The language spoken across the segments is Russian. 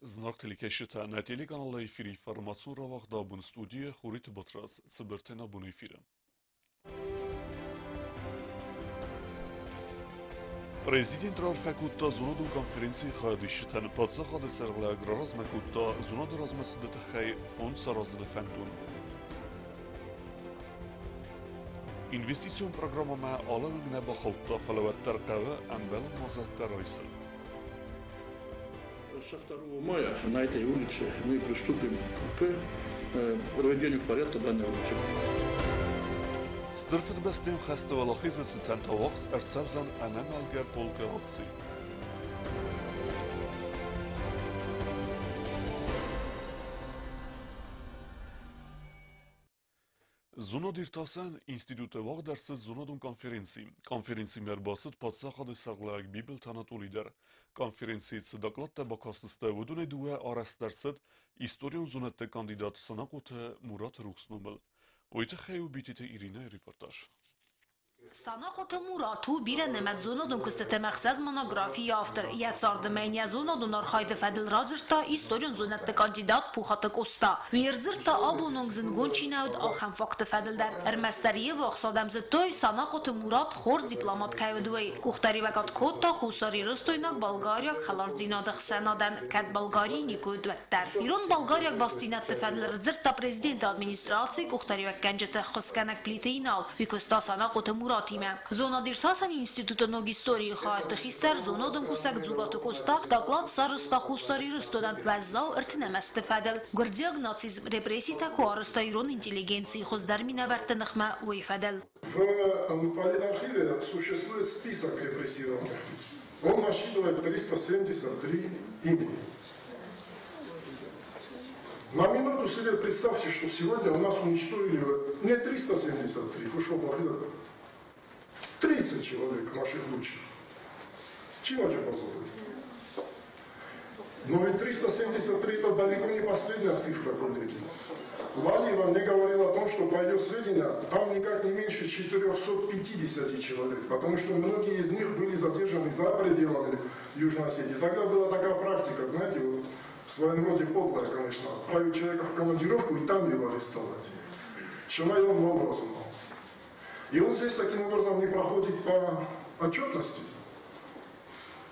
Знак телекешета на телеканала эфире информацию равахдабун студия Хурит Батраз цибертена бун эфира. Президент Рарфакутта зуноду конференции хайдишитан падсахады саргла граразмакутта зуноду размасудата хай фонд саразны фандун. Инвестицион программа ма алавигна бахалтта фалаваттар кава амбал мазаттар райсал. Со 2 мая на этой улице мы приступим к проведению порядка данной улицы. Стырфт бастен хаста валахиза цитанта вақт арцавзан анамалгар полка акции. Зунод иртасан института вақ дарсид зунодун конференции мербасид падсахады сарглаак бибел танату лидер. Конференции цидоклатта ба кастыста вудуне дуа арас дарсид историон зунатта кандидат санакута Мурат Рухснумыл. Ойта хаю битите Ирина репортаж. Санақот Мурату бире немет зунодун кустете мақсаз монография автор. Яцарды мейня зунодун архайды фадил раджырта историон зунатты кандидат пухатык уста. Вирзырта абунунг зингончинауд алхам факты фадилдар. Эрместерие вақсадамзы той Санақот Мурат хор дипломат кайвдуэй. Кухтари вакат котта хусари рыстойнак Болгарияк халардинадых сенадан кад Болгарии никудветтар. Ирон Болгарияк бастинатты фадил рзырта президент администрации кухтари вак генжеты хусканак плитейнал. Викуста Санақот Мурат Зона диртасан института ног истории хаят хистер зонодун кусак зугату коста доклад сарыста хусари рыстоданд ваззау иртинеместы фадил. Гвардияк нацизм репрессий таку арыста ирон интеллигенции хоздар минавертынахма уйфадил. В политархиве существует список репрессированных. Он насчитывает 373 имени. На минуту себе представьте, что сегодня у нас уничтожили не 373, вы что, могли 30 человек наших лучших. Чего же позволить? Но ведь 373 это далеко не последняя цифра, коллеги. Валиева мне говорил о том, что по ее сведениям там никак не меньше 450 человек, потому что многие из них были задержаны за пределами Южной Осетии. Тогда была такая практика, знаете, вот, в своем роде подлая, конечно, отправить человека в командировку и там его арестовать. Шамайон образом. И он здесь таким образом не проходит по отчетности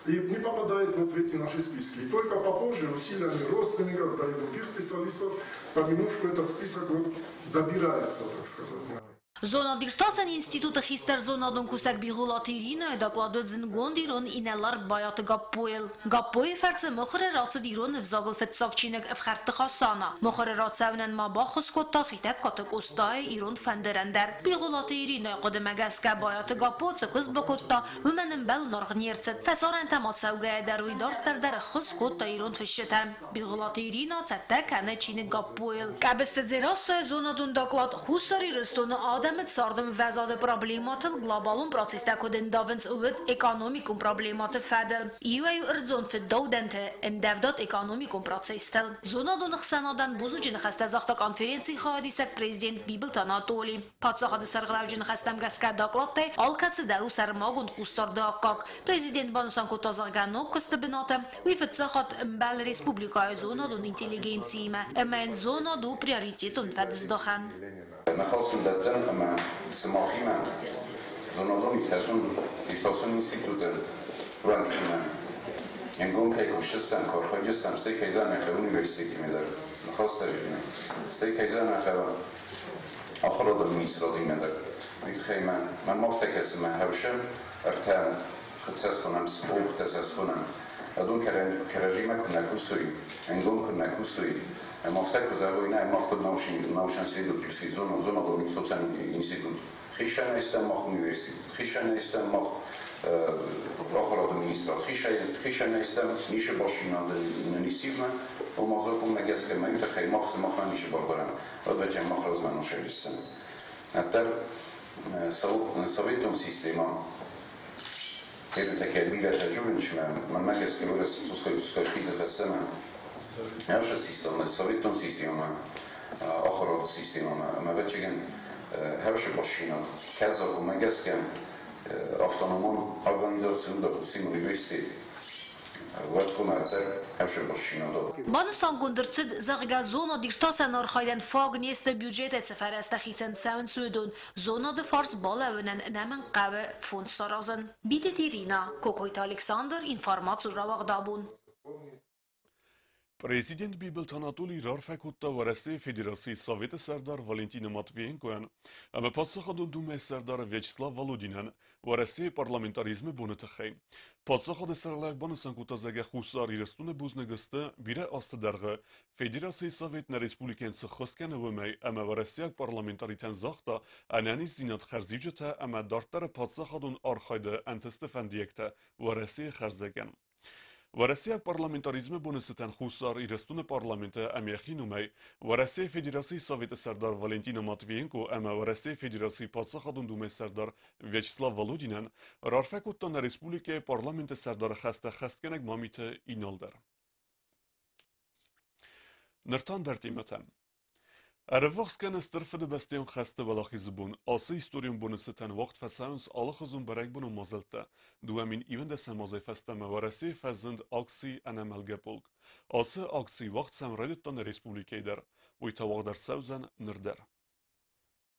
и не попадает вот в эти наши списки. И только попозже усилиями родственников, да и других специалистов понемножку этот список вот добирается, так сказать. Зона диртасан института хистер зонадун кусак бигулати Ирина докладывает зингон дирон инелар баят гаппойл. Гаппой ферце мохре рацы дирон взагл фетсакчинек эфхарты хасана. Мохре рацевнен мабахус котта хитек катык устай ирон фендерендер. Бигулати Ирина قدمگسکه باید گاپو چکوز بکوتا و منم بل نرغنیرت فسارن تمات سوگه در ویدار در خس کوتا ایران فشتم بگلات ایرینا تته کنه چین گاپویل کبست زراست زونادون دکلات خوسری رستون آدمت ساردم وزاد پرابلیمات گلوبالون پروسیستا کدن داونس اوت اکونومیکون پرابلیمات فدل ایویو ارزون فی دودنت اندفدات اکونومیکون پروسیستل زونادون خسنادن بوزوجین خسته زخت کنفرانسی خواهدیسک پرزیدنت بیبل تاناتولی پادساخد سرگلاوجین خستم گسکه دکلاته آلکاتس درو سرماگون خوستارده آکاک پرزیدنت بانوسان کتازارگانو کست بناتم ویفتساخد امبال ریسپوبلیکای زونادون اینتلیگنسیمه اما این زونادو پریاریتیتون فدز داخن نخواستم دادن اما سماخی من زونادون ایتاسون اینستیتوت برانکی من انگون که کشتستم کارخواه جستم سه کیزان نخواه اونیورسیتی میدار نخواست تجربه سه کیزان نخواه آخر را دارم ایسرادی میدار میتخواه من مفتکسم من هوشم ارتهم خدساس کنم سبوق تساس کنم ادون که رژیمه کنه کسوی انگون کنه کسوی مفتک زاوی نه مفتک نوشن سیدو کسی زونا دو میتوچن اینستیتوت خیشان استم مخ اونیورسیت خیشان استم مخ آخر آدمینیسترات خیشان استم نیشه باشین ننیسیومه و موضوع کم نگست که من تخیل مخ نیشه باربرم و بچه مخ راز من نوشه جستم در سویتون سیستما هیدو تکربیره تجربه نشمه من مگست که برس سوسکای خیزه فسته من هاش السيستم سويتون سيستم آخر سيستم ما بتشجن هاش باشينا كذا وما جس كان автономон организацион допустим университет Manısan gondırçıd zağga zona dirtasen arxayden fag neste büdjete seferestexiten seven suedun. Zona de fars bala önen nemen qave fond sarazın. Bide tirina, Kokoyt Alexander informatsur ravaqdabun. Президент Бибелт Анатолий Рарфекутта вараси Федерации Совета Сардар Валентина Матвиенкоян, ама подсахаду Думе Сардар Вячеслав Володинан, вараси парламентаризме бунетахей. Подсахаду Сарлак Банасанкута Зага Хусар Ирастуне Бузнегасты, бире Астадарга, Федерации Совет на Республикенцы Хоскана Вымей, ама варасияк парламентаритен Захта, ананис Зинат Харзиджата, ама Дартара Подсахадун Архайда Антестефандиекта, вараси Харзаган. Варасияк парламентаризме бонесетен хусар ирастуне парламента амяхинумей, варасия Федерации Совета Сардар Валентина Матвиенко, ама варасия Федерации Падсахадун Думе Сардар Вячеслав Володинан, рарфекутта на республике парламента Сардар хаста хасткенек мамите иналдар. Ныртан дартиматам. Арвахскан стырфыды бастион хасты балахи зубун, асы историон бонусетен вақт фасаунс алахызун барак буну мазалта, дуамин ивенде самазай фастама вараси фазынд акси анамалга полк. Асы акси вақт сам радиоттан республикейдар, уйтавағдар саузан нырдар.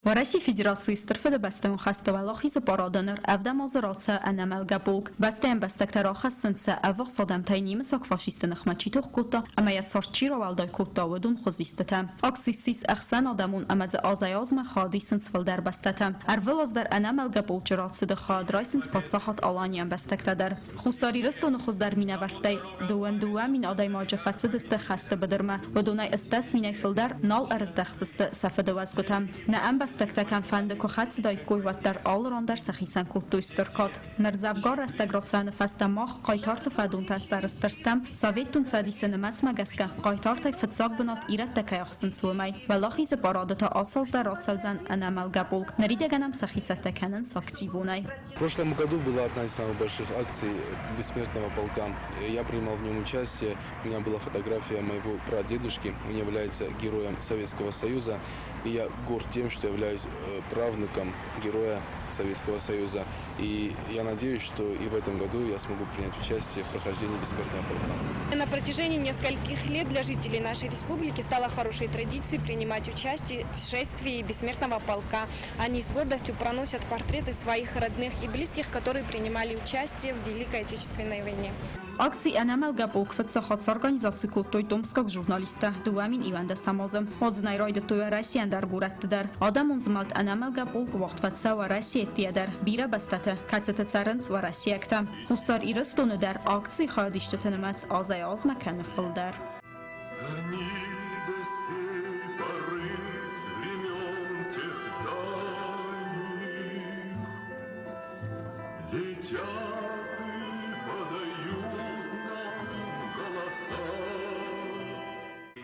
В России Федерации стырфыды бастион хасты балахи запарадыныр, авда мазаратса анамалга полк. Бастион бастактара хастынса авақ садамтай немецак фашистын ахмачитох кута, амаят сарчира валдай кута ودون خزیستتم. اکسیسیس اخسان آدمون امد آزایازم خادی سنس فلدر بستتم. ارولز در انامل گبول جرات سد خاد رایسنس پادساخت آلانیم بستکت در. خساری رستون خز در مینه ورتی دوام مین آدای ماجفت سدست خسته بدرمه و دونای استاس مینه فلدر نال ارز دختست سفد وزگتم. نه بستکتکم فند که خد صدای کویوت در آل ران در سخیسن کتو استرکات. نرزبگار استگراتسان فست ماخ قایتارت فدون تر سرسترستم سویتون سادیس نمت مگسکه قایتارت فتزاق بنات ایرت تکایخسن سومی ولاخی زبارادتا آساز در راتسوزن انامل گبولک نریدگنم سخیست تکنن ساکتیوونای. В прошлом году была одна из самых больших акций бессмертного полка. Я принимал в нем участие. У меня была фотография моего прадедушки. Он является героем Советского Союза. И я горд тем, что являюсь правнуком героя Советского Союза. И я надеюсь, что и в этом году я смогу принять участие в прохождении бессмертного полка. На протяжении нескольких лет для жителей нашей республики стало хорошей традицией принимать участие в шествии бессмертного полка. Они с гордостью проносят портреты своих родных и близких, которые принимали участие в Великой Отечественной войне. Акции анамал габулк фатсахат с организацией кутой томскак журналиста дуамин иванда самоза. Отзнай райда той Россия дар гураттдар. Адам унзмалт анамал габулк вақт фатса ва Россия тиадар. Бира бастата кацата царнц ва Россия кта. Хусар ирастон дар акции хадиштатанамац азай азма канфилдар.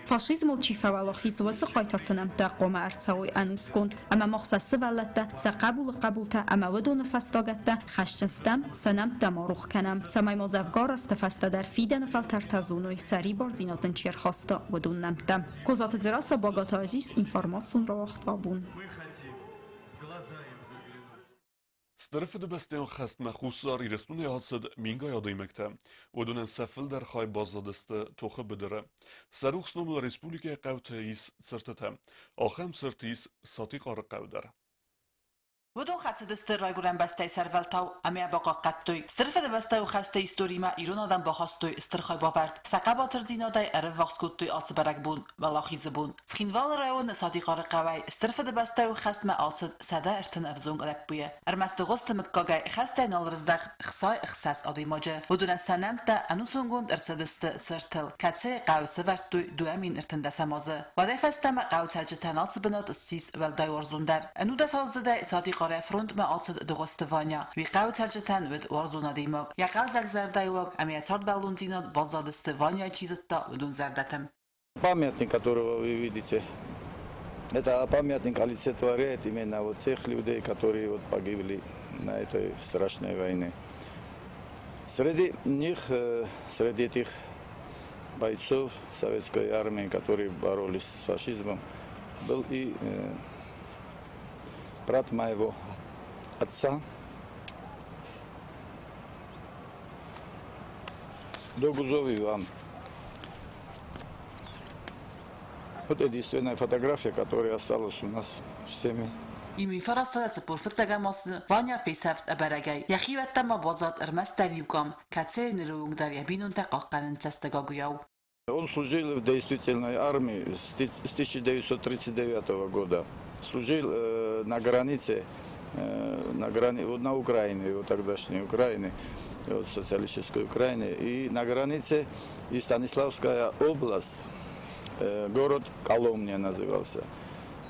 فاشیسم چیفوالخی زوج قایتارتنم دقوم ارتساوی انوس کند اما مخصص ولدت سقبولتا اما ودون فستاگت خشتستم سنم دماروخ کنم سمای مزفگار استفست در فیدن فلترتازونوی سری بارزیناتن چیر خواستا ودون نمتم کوزات زراست باگات عزیز اینفرماسون را اختابون Стырфыды бастион хастма хусар ирастуне хасад минга ядаймекта. ودونن سفل در خای بازدست توخه بدره. سروخ سنومل республика قوتیس سرتتا. آخم سرتیس ساتی قار قودر. ودون خاص دست رایگورن بسته سرولتاو امی باقا قطوی استرفه بسته و خسته استوریما ایران آدم با خاستوی استرخای باورد سقاباتر دینادای اره وقت کتوی آتس برک بون ولاخیز بون سخینوال رایون سادی قاره قوی استرفه بسته و خست ما آتس ساده ارتن افزونگ علب بویه ارمست غست مکاگای خسته نال رزدخ خصای اخساس آدی ماجه ودون سنم تا انوسونگوند ارتدست سرتل کتسه قوی سورتوی دو امین ارتن دسمازه وده فستم قوی سرجتن آتس بنات سیس ولدای ورزوندر انو دسازده سادی فرونت ما آتد دغستوانیا وی قاو ترجتن ود ورزونا دیماگ یقال زگ زردایوگ امیتارد баллонзинат базадостывания чизетта удун зардатам. Памятник, которого вы видите, это памятник олицетворяет именно вот тех людей, которые вот погибли на этой страшной войне. Среди них, среди этих бойцов советской армии, которые боролись с фашизмом, был и брат моего отца, до Гузови вам. Вот единственная фотография, которая осталась у нас всеми. Imi farasayatı porfettegaması Vanya Feyseft eberegey. Yahivettema bazat ermester yukam. Katse nirung der yabinun teqaqqanin testagaguyav. Он служил в действительной армии с 1939 года. Служил на границе, на Украине, вот тогдашней Украине, вот социалистической Украине. И на границе и Станиславская область, город Коломня назывался.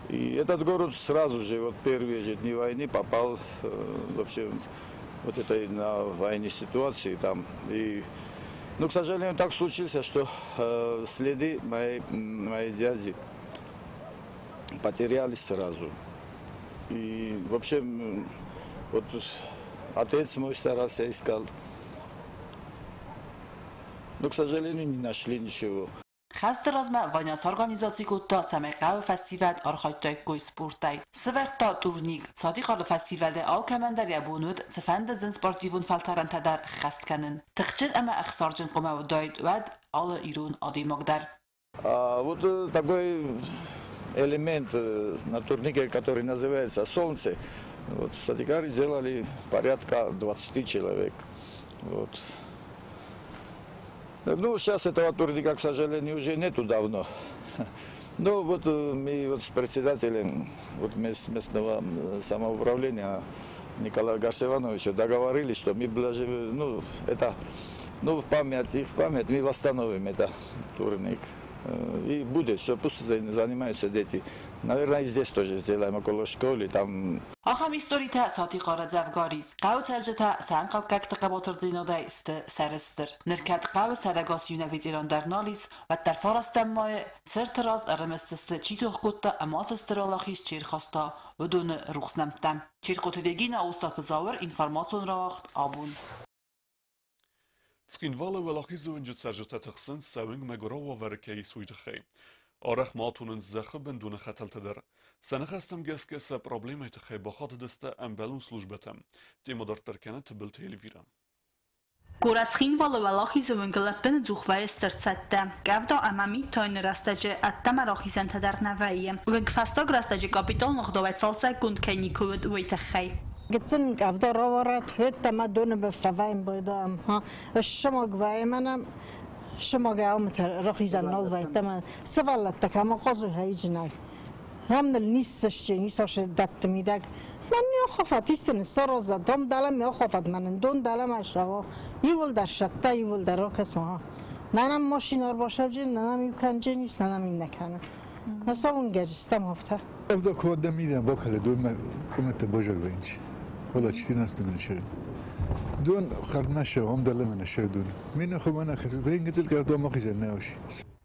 И этот город сразу же, вот первые же дни войны, попал вообще вот этой на войне ситуации там. И, ну, к сожалению, так случилось, что следы моей дяди потерялись сразу. И вообще, вот отец мой старался, искал. Но, к сожалению, не нашли ничего. Хастер разма Ваняс организациикутта цамекав фестивал архайтеккой спортай. Северта турник садиқар фестивале алкамендер ябунуд цфандезен спортивун фалтарантадар хастканен. Тхчен ама ахсарджен қомавдайд вад алла ирун адимагдар. Вот такой элемент на турнике, который называется «Солнце». Вот в Садикаре делали порядка 20 человек. Вот. Ну, сейчас этого турника, к сожалению, уже нету давно. Но вот мы вот с председателем вот местного самоуправления Николаем Гаршевановичем договорились, что мы ну, это, ну, в память мы восстановим этот турник. И будет, что пусть занимаются дети. Наверное, и здесь тоже сделаем около школы, там... Ахам историта сати qaradzav garis. Qav serjeta san qabqaq taqabotirdzinoday iste serester. Nerkat qav saragas yunavitirandernaliz va tarfarastammoy sertraz armestiste chitoqutta amatssterolachis cherkhasta udun ruxnamtam. Cherqotelegina ostatzauer information racht abun. Цкинвала велахизовинджи цажетатахсын савинг мегорова варкей суйтахей. Арах матунын захыбын дуны хаталтадар. Санахастам гескеса проблемай тахей бахат десте амбалун службетам. Темадартеркена тбил телевира. Գորացխինվալը վալախիզը վնգլապեն ձուխվայ ստրծատտա։ Գավդո ամամի թոյն ռաստաջը ատտամ արախիզան թդարնավայը։ Վնգվաստոգ ռաստաջը կապիտոլ նողդովայցալցա կունդ կայնիքուդ վույթախայ։ Գծին գավդո ռովորատ հույտ մադոնը բֆավայն բոյդամ, շմոգ վայմանամ, շմոգ ամթ ռախիզան նովայտամ, սվալատ տակամ qozu հայջնայ։ Համնել նիսսշի նիսոշը դատմիդակ։ Mən niyə xafat istənin sorozda dom dalam ya xafat mənin don dalam aşağı. Yuvulda şatta yuvulda rokasma. Nənəm maşinar başavcı, nənəm yukancı nis, nənəm innəkənə. Nasıl on gecistəm hafta? Evde kovada midem bakale dönme komete bojak venç. Valla 14 gün دون خرنشه هم دلمن شدون من خمانه خرید اینگه که دو مخیزه نوشی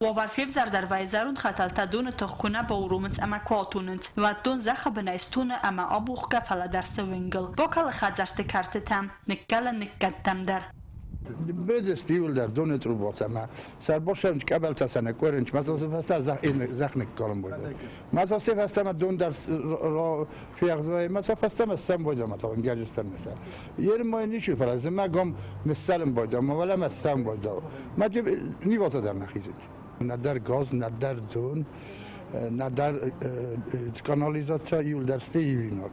وارفیب زردروایزرون خطالتا دون تخکونه با ورومنس اما کواتوننس و دون زخه بنایستونه اما آبوخ کفلا در سوینگل باکل خزرت کرتتم نکل نکتم در بزستیول در دون تروبات اما سرباشم قبل تسنه کورنج مثلا زخنک کارم بوده مثلا سفستم دون در را فیغزوی مثلا فستم استم بوده مثلا گرجستم مثلا یه ماه نیشی فرازه ما گم مثلم بوده ما ولی مثلا بوده ما جب نیوازه در نخیزیم نه در گاز نه در دون نه در کانالیزاسیون یول در سیوینار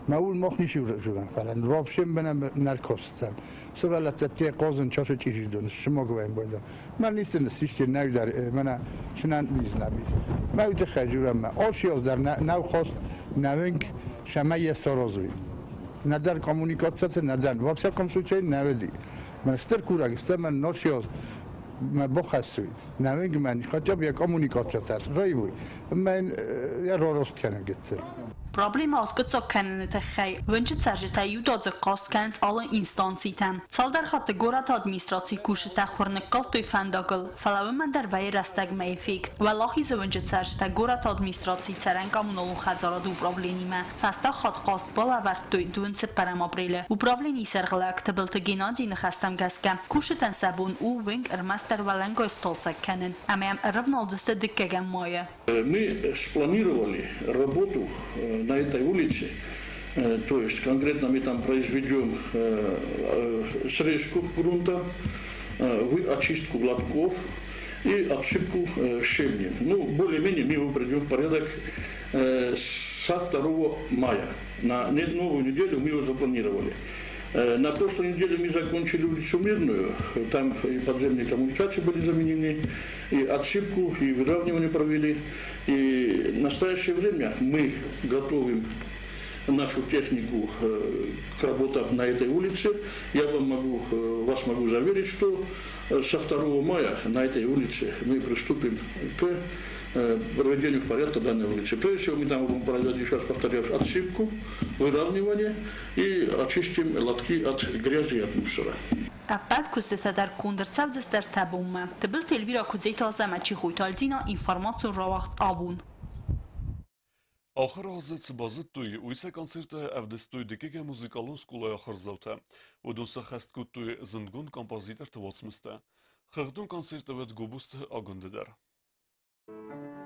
معول مخ نشورم فلان رابشم بنم نرکستم سوالات تی قازن چاشو چیزی دون شما گویم باید من نیست نسیش که نو در من شنان میز نمیز ما وقت خجورم ما آشیاز در نو خواست نوینگ شما یه سرازوی ندار کامونیکاسیون ندار وابسا کامسوچه نودی من استر کورگستم من ناشیاز ما بخشوی نوینگ من خاطر بیا کامونیکاسیون رای بوی من یه راست کنم گذر Problema osgëtsok kanë të xej, vënçë cërgjëta ju do të kost kanë alle instancitem. Çaldar hatë gorat administraci kushta xornë qaltoj fandagël, falavëma darvaj rastag me efekt. Wallahi zë vënçë cërgjëta gorat administraci cëran kamunolun xazaradu problemime. Fasta xat qast bala vartoj dunë param aprele. U problemi sërgълak të bëltë Gennadi në xastam gaska. Kushtan sabun u винг армастер валенго столцак канен. Амям равнолдысты диккеген моя. Мы спланировали работу на этой улице, то есть конкретно мы там произведем срезку грунта, очистку лотков и отшибку щебня. Ну, более-менее мы его приведем в порядок со 2 мая. На новую неделю мы его запланировали. На прошлой неделе мы закончили улицу Мирную, там и подземные коммуникации были заменены, и отсыпку, и выравнивание провели. И в настоящее время мы готовим нашу технику к работам на этой улице. Я вас могу заверить, что со 2 мая на этой улице мы приступим к проведению в порядке данной улицы. Прежде всего мы там будем проводить, еще раз повторяю, отсыпку, выравнивание и очистим лотки от грязи и от мусора. Կապատ կուստետադար կունդրցավ ձստեր թաբումը, տբիլ տելվիրա կուձեյթ ազամաչի խույթալձինա ինվորմացիոն ռավաղտ աբուն. Ахыр азыц базыттуй уйса концерта авдестуй декеге музыкалон скулай ахыр завта. Удунса хасткуттуй зынгун композитор твоцмыста. Хырдун концерта вет губуст агундедар.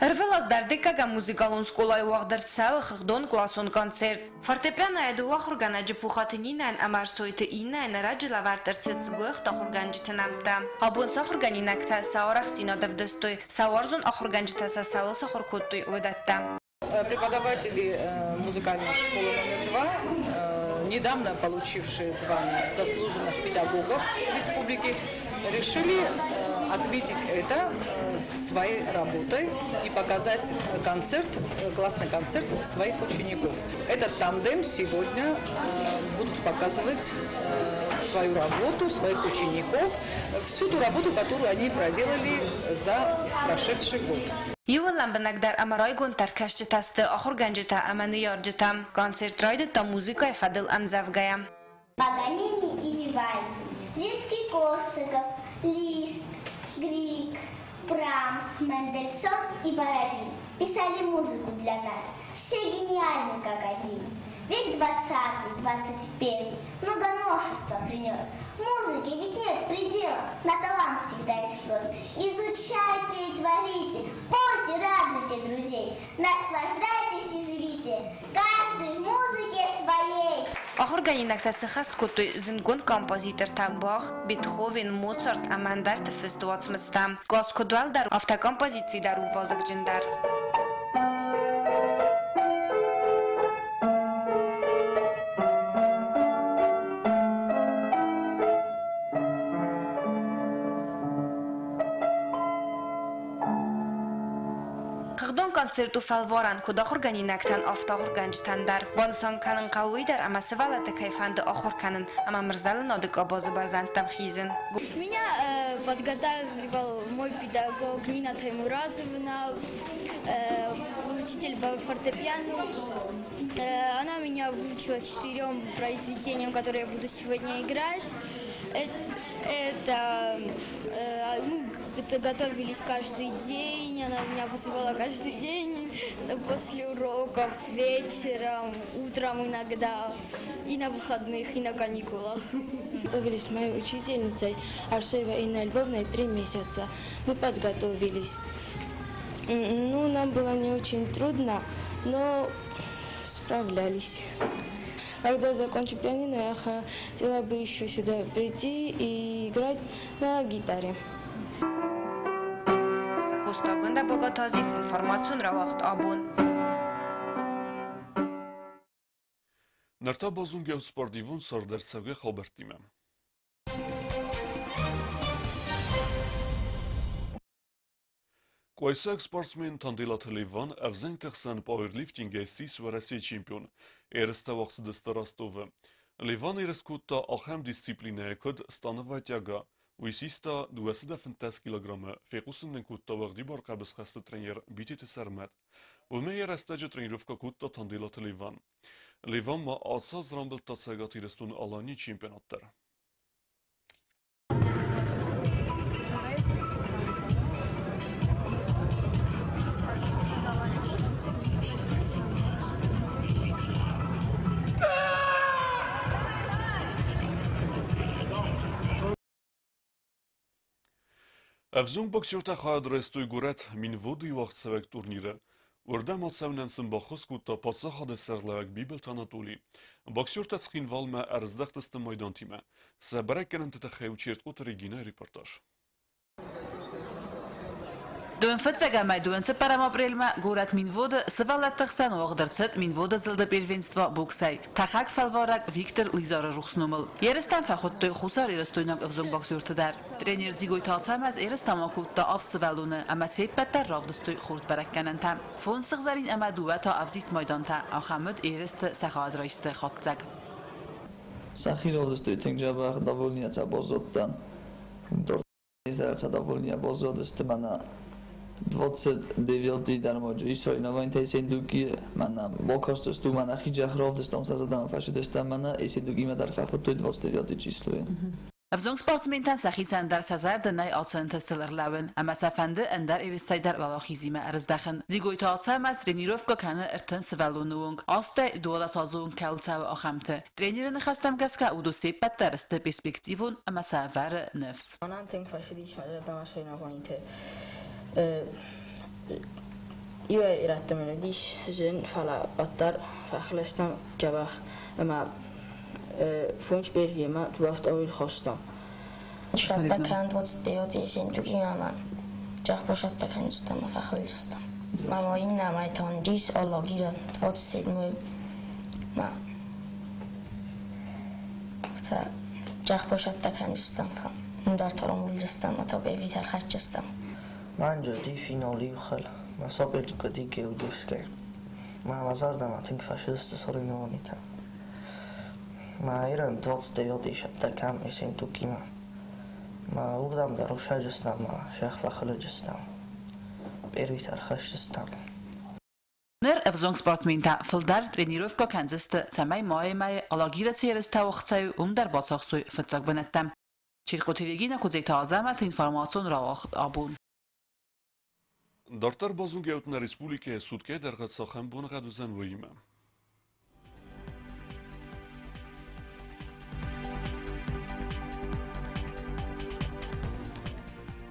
Рвелас дардекага музыкалон скулай уагдерцава хырдон классон концерт. Фортепиано эду ахурганаджи пухатынинан амарсойты инан раджила вартерцец гуэх тахурганджитанамта. Абун сахурганинакта саорах синодавдестой. Саорзун ахурганджита сасавыл сахуркуттуй удатта. Преподаватели музыкальной школы номер 2, недавно получившие звание заслуженных педагогов республики, решили отметить это своей работой и показать классный концерт своих учеников. Этот тандем сегодня будут показывать свою работу, своих учеников, всю ту работу, которую они проделали за прошедший год. Ювалан бенагдер амарай гонтар кашчитасты ахурганджита амануярджита. Концерт райда та музыка и фадыл анзавгая. Паганини и Вивальди, Римский-Корсаков, Лист, Грик, Брамс, Мендельсон и Бородин писали музыку для нас. Все гениальны как один. Век 20-й, 21-й, много новшества принес. Музыке ведь нет предела, на талант всегда есть хвост. Изучайте и творите, пойте, радуйте друзей, наслаждайтесь и живите, каждый в музыке своей. Ахурганинак тасыхаст кутой зынгун композитор Бах, Бетховен, Моцарт, Амандарт фестуацмыста. Класс кодуал дар автокомпозиции дару возакджиндар. Концерту фалворан куда хурганинактан автохурганчтандар. Бонсон канын кауидар, ама сывалата кайфанды охурканын, ама мырзалы нодык обозы барзантам хизин. Меня подготавливал мой педагог Нина Таймуразовна, учитель по фортепиано. Она меня выучила 4 произведениям, которые я буду сегодня играть. Мы готовились каждый день, она меня вызывала каждый день, после уроков, вечером, утром иногда, и на выходных, и на каникулах. Готовились с моей учительницей Аршеевой Инной Львовной 3 месяца. Мы подготовились. Нам было не очень трудно, но справлялись. Когда закончу пианино, я хотела бы еще сюда прийти и играть на гитаре. Устагында богатазис информацион равахт абун. Нарта базунге спортивун сардерсавге хабартиме. Койсак спортсмен Тандилат Ливан авзенг тахсан пауэрлифтинге сис ва Россия чемпион. Эрста вақсыды старастовы. Ливан эрескутта ахам дисциплине код станова тяга. Висиста 250 килограмма. Фекусыннен кутта вағди бар қабыз қасты тренер битеті сармат. Уме эрестаджы тренировка кутта Тандилат Ливан. Ливан ма адсаз рамбыл тацайга тирестун алани чемпионаттар. Авзунг боксерта хаад рестуй гурат мин воды вақт савек турнира. وردم اتسونن سنباخوس کوتا پادساخ ده سرلاک بیبل تاناتولی باکسور تسخین والما ارزدخت است مایدان تیمه سبرک کنن تتخیو چیرت قوت ریگینه ریپورتاج دوم فتزگا مایدون سپرم ابریل ما گورت مینوود سوالت تخسن و اقدرت مینوود زلده پیروینستوا بوکسای تخاک فالوارک ویکتور لیزار روخسنومل یرستم فخود توی خوسار ایرستویناک افزون باکسور تدار ترینر دیگوی تاسم از ایرستم آکوت تا آف سوالونه اما سیب بتر راودستوی خورز برک کنن تام فون سخزارین اما دوه تا افزیس مایدان تا آخامد ایرست سخاد رایست خودزگ سخی راودستوی تنجابه داولنیا تبازودن دور zadowolenia bozodeste mana 29 در ماجوی سایناوین تیسندوکی من باکاستش تو من اخی جهراف دستم زدم فشدستم من ایسندوکی ما در فخر تو 29 چیزلوی افزون سپورتسمنتن سخیتن در سزار دنای آتسن تستلر لاون اما سفنده اندر ایرستای در ولاخیزی ما ارزدخن زیگوی تاعتسا ماست ترینیروفگا کنه ارتن سوالونوونگ آسته دولا سازون کلتا و آخمته ترینیر نخستم گسکا او دو سیب بد درست پرسپکتیفون اما سفر نفس آنان تنگ فشدیش مدر دماشای نوانیته ایو ایرتم ندیش جن فلا بطر فخلستم جبخ اما فونش بیرگی ما دوافت اویل خواستم شد کند وقت دیوتی زندگی من جه باشد کندستم فخلستم ما این نمیتون دیس آلاگیرن وقت سیدموی ما جه باشد کندستم فهم در ترامول دستم تا بیوی ترخش جستم من جدی فینالی خل مسابقه کدی گودوسکی ما مزاردم تینگ فاشیست سرینوانیتم ما ایران 29 شد کم ایسین تو کیما ما اردم در روشه جستم ما شیخ فخل جستم بیروی ترخش جستم نر افزون سپورتسمنتا فلدر ترینیروفگا کنزست تمای مای آلاگیر تیرست وقتای در باساخسوی فتزاق بنتم چیرقوتیریگی نکوزی تازه ملت اینفارماسیون را وقت آبون دارتر بازون گیوتنا ریسپولیکه سودکه در قد ساخن بون قد وزن ویمه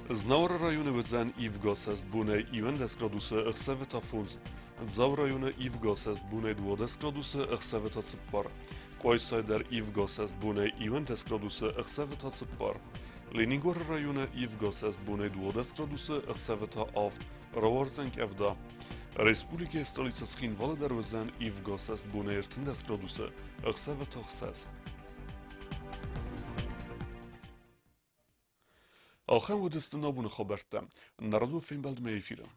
Znauer rajony wydzeń Iwgos jest bunej 11 gradusy erseweta funz. Dzał rajony Iwgos jest bunej 20 gradusy erseweta cyppar. Kojsajder Iwgos jest bunej 11 gradusy erseweta cyppar. Leningor rajony Iwgos jest bunej 20 gradusy erseweta aft. Rawarzenk evda. Respublike stolica Schinwale der wydzeń Iwgos jest bunej 11 gradusy erseweta chses. آخر و دست نابون خبرتم نردو فیلم بلد میفیرم